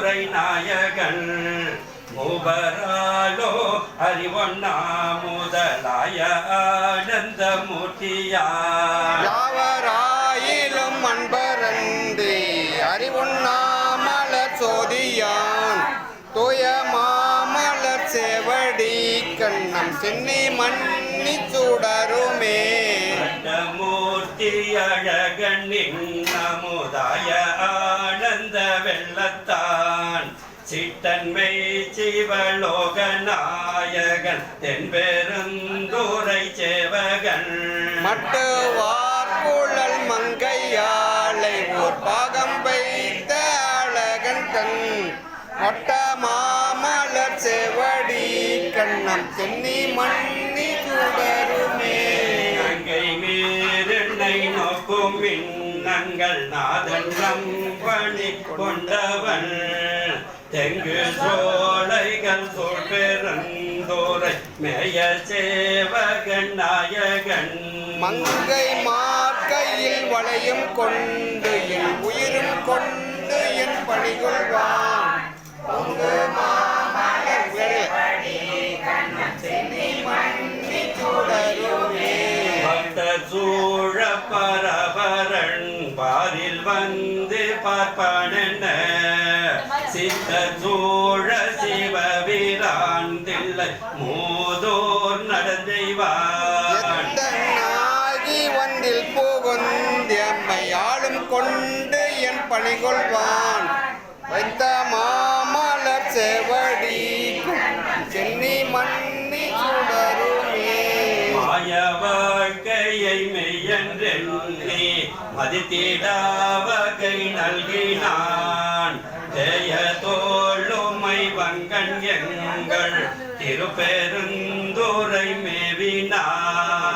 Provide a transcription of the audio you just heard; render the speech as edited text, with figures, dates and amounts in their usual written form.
பெருந்துரை நாயகன் மூவராலோ அறிவொன்னா முதலாய ஆனந்த மூர்த்தியார் யாவராயிலும் அன்பரந்து அறிவொன்னா மலர் சோதியான் தூய மாமலர் சேவடி கண்ணம் சென்னி மன்னி சுடருமே மூர்த்தி அழகண்ணின் நமுதாய ஆனந்த வெள்ளத்தான் சிட்டன்மை சிவலோக நாயகன் தென்பெருந்துரை சேவகன் மட்டுவார் குழல் மங்கையாளை ஓர் பாகம் வைத்த அழகன் தன் மொட்ட மாமலர் சேவடி கண்ணம் சென்னி மன்னி சுடருமே அங்கை மீறெண்ணை நோக்கும் மின்னங்கள் நாதன் நம்பணி கொண்டவன் தெங்கு சோலைகள் சோழ் பெருந்தோரை மேய சேவகன் நாயகன் மங்கை மார்க்கையில் வளையும் கொண்டு என் உயிரும் கொண்டு என் பணிகொள்வான் பக்த சூழ பரபரன் பாரில் வந்து பார்ப்பானென்ன சித்த சூழ சிவபிரான் தில்லை மூதோர் நடந்தெய்வான் ஒன்றில் புகுந்தம்மை ஆளும் கொண்டு என் பணிகொள்வான் வைத்த மாமலர் சேவடி சென்னி மன்னி சுடருமே மாய வாழ்க்கையை மெய்யன்றெண்ணி மதித்திடாவகை நல்கினான் ஜெய தோளுமை வங்கன் எங்கள் திருப்பெருந்துரை மேவினான்